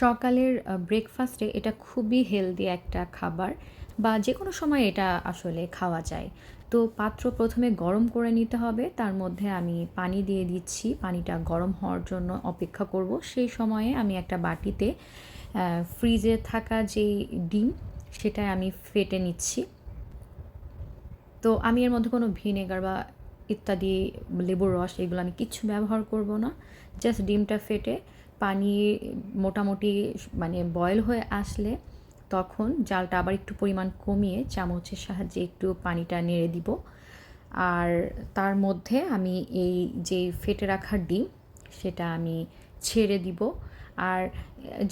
সকালের ব্রেকফাস্টে এটা খুবই হেলদি একটা খাবার বা যেকোনো সময় এটা আসলে খাওয়া যায়। তো পাত্র ১ম এ গরম করে নিতে হবে। তার মধ্যে আমি পানি দিয়ে দিচ্ছি। পানিটা গরম হওয়ার জন্য অপেক্ষা করব। সেই সময়ে আমি একটা বাটিতে ফ্রিজে থাকা যেই ডিম সেটা আমি ফেটে নিচ্ছি। তো আমি এর মধ্যে কোনো ভিনেগার বা ইত্যাদি লেবুর রস এগুলো আমি কিচ্ছু ব্যবহার করব না। জাস্ট ডিমটা ফেটে পানি মোটামুটি মানে বয়েল হয়ে আসলে তখন জালটা আবার একটু পরিমাণ কমিয়ে চামচের সাহায্যে একটু পানিটা নেড়ে দিব। আর তার মধ্যে আমি এই যে ফেটে রাখা ডিম সেটা আমি ছেড়ে দিব। আর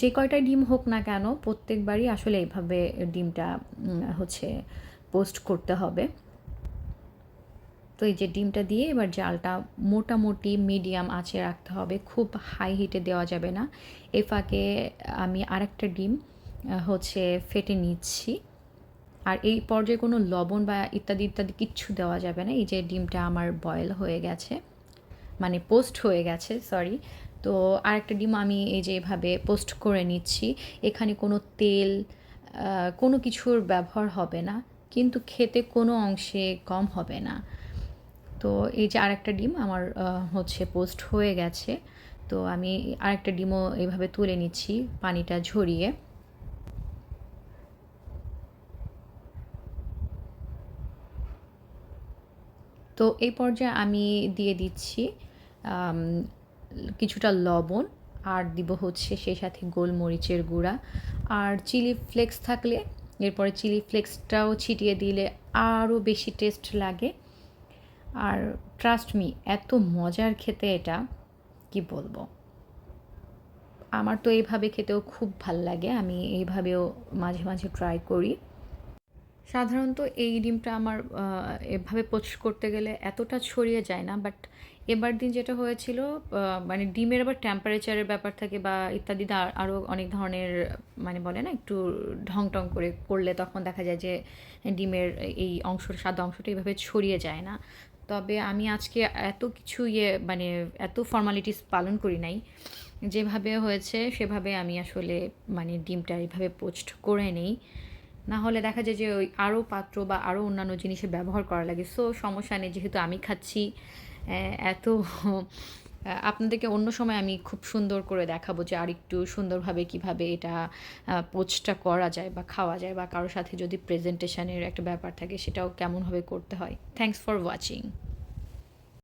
যে কয়টা ডিম হোক না কেন প্রত্যেকবারই আসলে এভাবে ডিমটা হচ্ছে পোস্ট করতে হবে। তো এই যে ডিমটা দিয়ে এবার জালটা মোটামুটি মিডিয়াম আঁচে রাখতে হবে, খুব হাই হিটে দেওয়া যাবে না। এই ফাঁকে আমি আরেকটা ডিম হচ্ছে ফেটে নিচ্ছি। আর এই পর্যায়ে কোনো লবণ বা ইত্যাদি ইত্যাদি কিচ্ছু দেওয়া যাবে না। এই যে ডিমটা আমার বয়েল হয়ে গেছে, মানে পোস্ট হয়ে গেছে, সরি। তো আরেকটা ডিম আমি এই যে এভাবে পোস্ট করে নিচ্ছি। এখানে কোনো তেল কোনো কিছুর ব্যবহার হবে না, কিন্তু খেতে কোনো অংশে কম হবে না। তো এই যে আরেকটা ডিম আমার হচ্ছে পোস্ট হয়ে গেছে। তো আমি আরেকটা ডিমও এভাবে তুলে নিচ্ছি পানিটা ঝরিয়ে। তো এই পর্যায়ে আমি দিয়ে দিচ্ছি আম কিছুটা লবণ, আর দিব হচ্ছে সেই সাথে গোলমরিচের গুঁড়া। আর চিলি ফ্লেক্স থাকলে এরপরে চিলি ফ্লেক্সটাও ছিটিয়ে দিলে আরও বেশি টেস্ট লাগে। আর ট্রাস্ট মি, এত মজার খেতে এটা, কি বলবো। আমার তো এইভাবে খেতেও খুব ভাল লাগে। আমি এইভাবেও মাঝে, মাঝে ট্রাই করি। সাধারণত এই ডিমটা আমার এভাবে পোস্ট করতে গেলে এতটা ছড়িয়ে যায় না। বাট এবার দিন যেটা হয়েছিল, মানে ডিমের আবার টেম্পারেচারের ব্যাপার থাকে বা ইত্যাদিতে আরও অনেক ধরনের, মানে বলে না একটু ঢং টং করে করলে তখন দেখা যায় যে ডিমের এই সাদা অংশটা এভাবে ছড়িয়ে যায় না। তবে আমি আজকে এত কিছু মানে এত ফর্মালিটিস পালন করি নাই। যেভাবে হয়েছে সেভাবে আমি আসলে মানে ডিমটা এইভাবে পোস্ট করে নেই। না হলে দেখা যায় যে ওই আরও পাত্র বা আরও অন্যান্য জিনিসের ব্যবহার করা লাগে। সো সমস্যা নেই, যেহেতু আমি খাচ্ছি। এত আপনাদেরকে অন্য সময় আমি খুব সুন্দর করে দেখাবো যে আরেকটু সুন্দরভাবে কিভাবে এটা পোস্টটা করা যায় বা খাওয়া যায়, বা কারোর সাথে যদি প্রেজেন্টেশনের একটা ব্যাপার থাকে সেটাও কেমনভাবে করতে হয়। Thanks for watching.